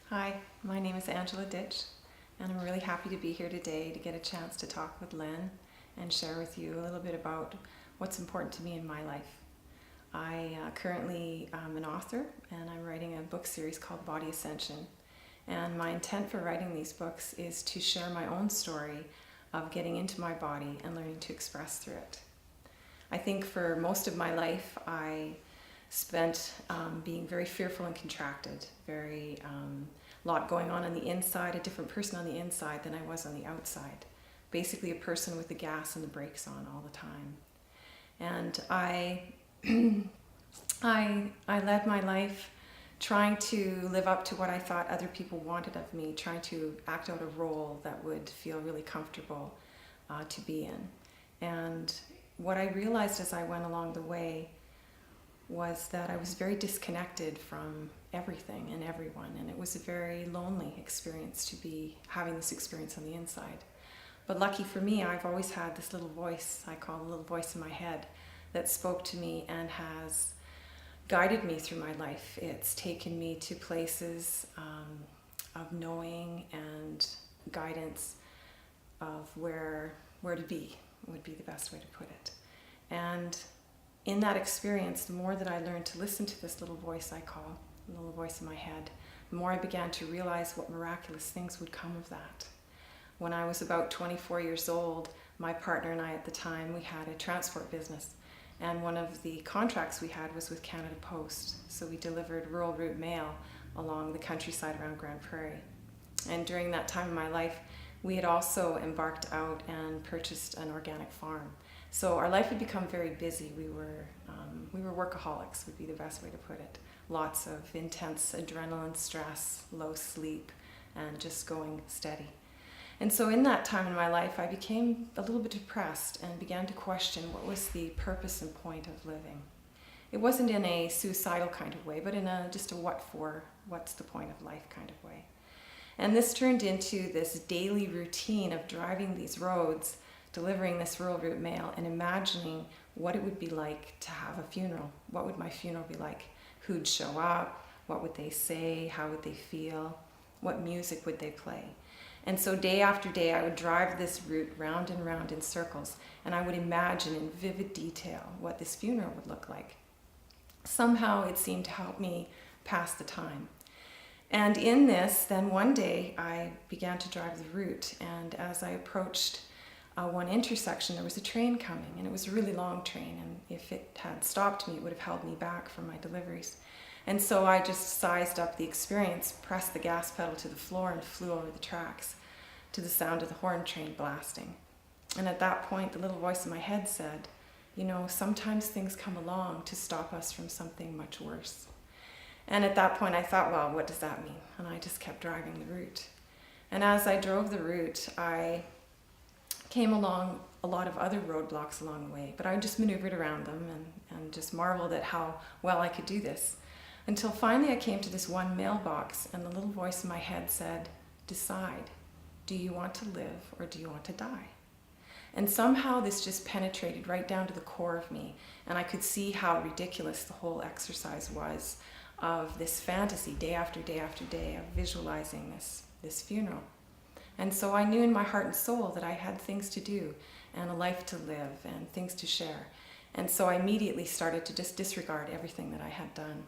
Hi, my name is Angela Ditch, and I'm really happy to be here today to get a chance to talk with Len and share with you a little bit about what's important to me in my life. I currently am an author, and I'm writing a book series called Body Ascension. And my intent for writing these books is to share my own story of getting into my body and learning to express through it. I think for most of my life, I spent being very fearful and contracted, very lot going on the inside, a different person on the inside than I was on the outside. Basically a person with the gas and the brakes on all the time. And I led my life trying to live up to what I thought other people wanted of me, trying to act out a role that would feel really comfortable to be in. And what I realized as I went along the way was that I was very disconnected from everything and everyone, and it was a very lonely experience to be having this experience on the inside. But lucky for me, I've always had this little voice, I call the little voice in my head, that spoke to me and has guided me through my life. It's taken me to places of knowing and guidance of where to be, would be the best way to put it. And in that experience, the more that I learned to listen to this little voice I call, the little voice in my head, the more I began to realize what miraculous things would come of that. When I was about 24 years old, my partner and I at the time, we had a transport business. And one of the contracts we had was with Canada Post. So we delivered rural route mail along the countryside around Grand Prairie. And during that time in my life, we had also embarked out and purchased an organic farm. So our life had become very busy. We were workaholics, would be the best way to put it. Lots of intense adrenaline, stress, low sleep, and just going steady. And so in that time in my life, I became a little bit depressed and began to question what was the purpose and point of living. It wasn't in a suicidal kind of way, but in just a what's the point of life kind of way. And this turned into this daily routine of driving these roads, delivering this rural route mail, and imagining what it would be like to have a funeral. What would my funeral be like? Who'd show up? What would they say? How would they feel? What music would they play? And so day after day, I would drive this route round and round in circles, and I would imagine in vivid detail what this funeral would look like. Somehow it seemed to help me pass the time. And in this, then one day, I began to drive the route, and as I approached one intersection, there was a train coming, and it was a really long train, and if it had stopped me, it would have held me back from my deliveries. And so I just sized up the experience, pressed the gas pedal to the floor, and flew over the tracks to the sound of the horn train blasting. And at that point, the little voice in my head said, you know, sometimes things come along to stop us from something much worse. And at that point, I thought, well, what does that mean? And I just kept driving the route. And as I drove the route, I came along a lot of other roadblocks along the way, but I just maneuvered around them and just marveled at how well I could do this. Until finally I came to this one mailbox, and the little voice in my head said, decide, do you want to live or do you want to die? And somehow this just penetrated right down to the core of me, and I could see how ridiculous the whole exercise was of this fantasy day after day after day of visualizing this funeral. And so I knew in my heart and soul that I had things to do and a life to live and things to share. And so I immediately started to just disregard everything that I had done.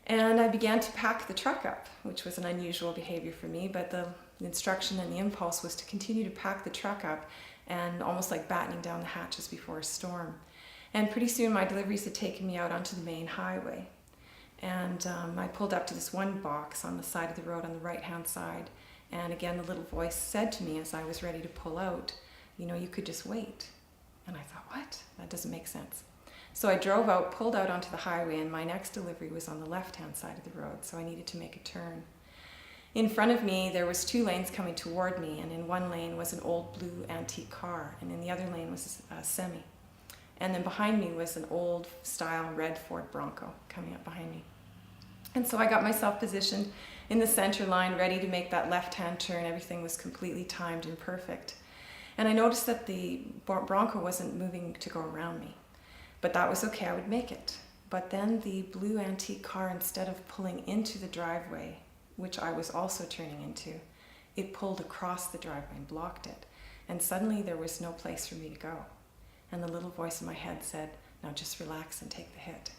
And I began to pack the truck up, which was an unusual behavior for me, but the instruction and the impulse was to continue to pack the truck up and almost like battening down the hatches before a storm. And pretty soon my deliveries had taken me out onto the main highway. And I pulled up to this one box on the side of the road on the right-hand side. And again, the little voice said to me as I was ready to pull out, you know, you could just wait. And I thought, what? That doesn't make sense. So I drove out, pulled out onto the highway, and my next delivery was on the left-hand side of the road, so I needed to make a turn. In front of me, there was two lanes coming toward me, and in one lane was an old blue antique car, and in the other lane was a semi. And then behind me was an old-style red Ford Bronco coming up behind me. And so I got myself positioned in the center line, ready to make that left-hand turn. Everything was completely timed and perfect. And I noticed that the Bronco wasn't moving to go around me. But that was okay, I would make it. But then the blue antique car, instead of pulling into the driveway, which I was also turning into, it pulled across the driveway and blocked it. And suddenly there was no place for me to go. And the little voice in my head said, now just relax and take the hit.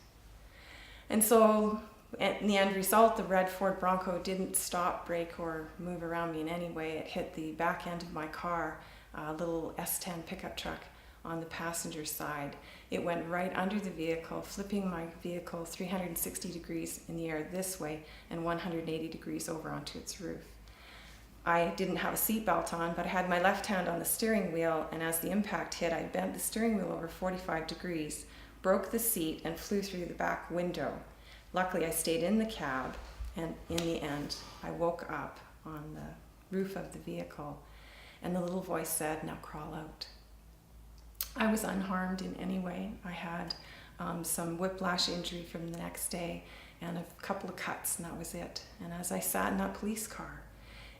And so in the end result, the red Ford Bronco didn't stop, brake, or move around me in any way. It hit the back end of my car, a little S10 pickup truck on the passenger side. It went right under the vehicle, flipping my vehicle 360 degrees in the air this way and 180 degrees over onto its roof. I didn't have a seatbelt on, but I had my left hand on the steering wheel, and as the impact hit, I bent the steering wheel over 45 degrees, broke the seat, and flew through the back window. Luckily, I stayed in the cab, and in the end, I woke up on the roof of the vehicle, and the little voice said, now crawl out. I was unharmed in any way. I had some whiplash injury from the next day and a couple of cuts, and that was it. And as I sat in that police car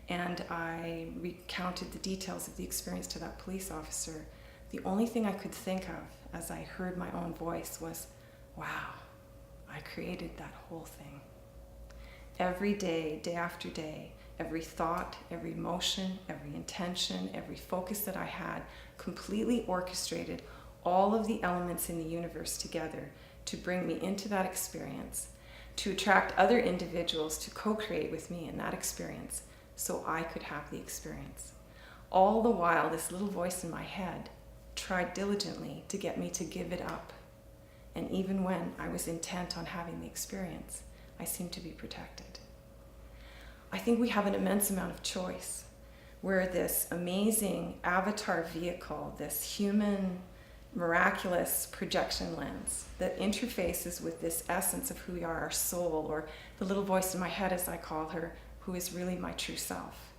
and I recounted the details of the experience to that police officer, the only thing I could think of as I heard my own voice was, wow, I created that whole thing. Every day, day after day, every thought, every emotion, every intention, every focus that I had completely orchestrated all of the elements in the universe together to bring me into that experience, to attract other individuals to co-create with me in that experience so I could have the experience. All the while, this little voice in my head tried diligently to get me to give it up. And even when I was intent on having the experience, I seemed to be protected. I think we have an immense amount of choice where this amazing avatar vehicle, this human, miraculous projection lens that interfaces with this essence of who we are, our soul, or the little voice in my head, as I call her, who is really my true self,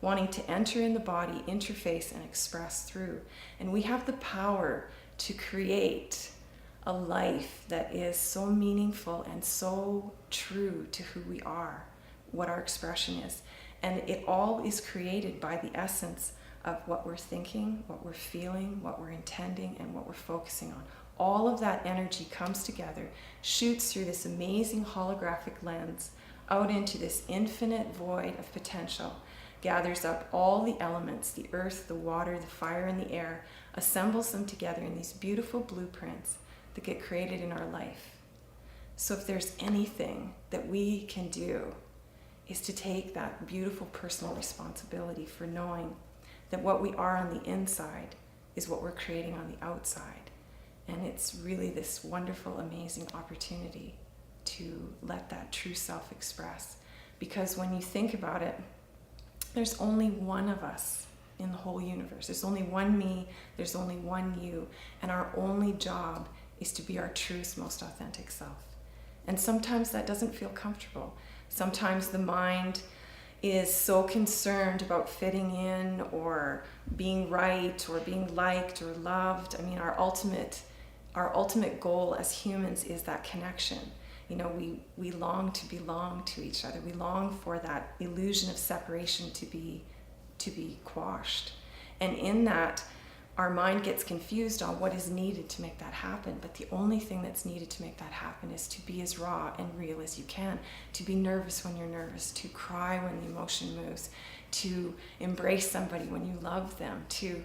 wanting to enter in the body, interface, and express through. And we have the power to create a life that is so meaningful and so true to who we are, what our expression is. And it all is created by the essence of what we're thinking, what we're feeling, what we're intending, and what we're focusing on. All of that energy comes together, shoots through this amazing holographic lens out into this infinite void of potential, gathers up all the elements, the earth, the water, the fire, and the air, assembles them together in these beautiful blueprints that get created in our life. So if there's anything that we can do, is to take that beautiful personal responsibility for knowing that what we are on the inside is what we're creating on the outside. And it's really this wonderful, amazing opportunity to let that true self express. Because when you think about it, there's only one of us in the whole universe. There's only one me, there's only one you, and our only job is to be our truest, most authentic self. And sometimes that doesn't feel comfortable. Sometimes the mind is so concerned about fitting in or being right or being liked or loved. I mean, our ultimate goal as humans is that connection. You know, we long to belong to each other. We long for that illusion of separation to be quashed. And in that, our mind gets confused on what is needed to make that happen. But the only thing that's needed to make that happen is to be as raw and real as you can, to be nervous when you're nervous, to cry when the emotion moves, to embrace somebody when you love them, to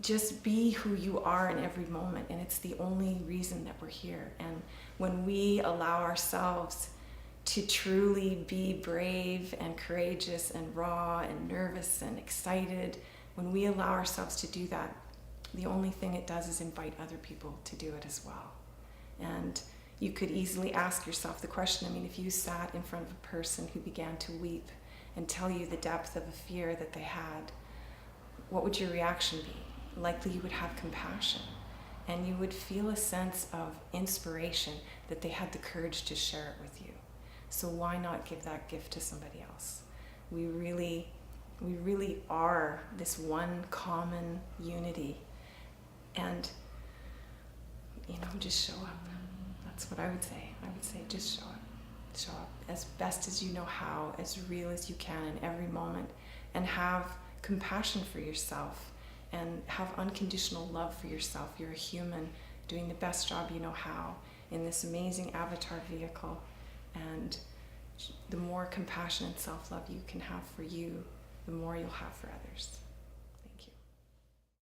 just be who you are in every moment. And it's the only reason that we're here. And when we allow ourselves to truly be brave and courageous and raw and nervous and excited, when we allow ourselves to do that, the only thing it does is invite other people to do it as well. And you could easily ask yourself the question, I mean, if you sat in front of a person who began to weep and tell you the depth of a fear that they had, what would your reaction be? Likely you would have compassion, and you would feel a sense of inspiration that they had the courage to share it with you. So why not give that gift to somebody else? We really are this one common unity. And, you know, just show up. That's what I would say. I would say just show up. Show up as best as you know how, as real as you can in every moment, and have compassion for yourself and have unconditional love for yourself. You're a human doing the best job you know how in this amazing avatar vehicle, and the more compassion and self-love you can have for you, the more you'll have for others.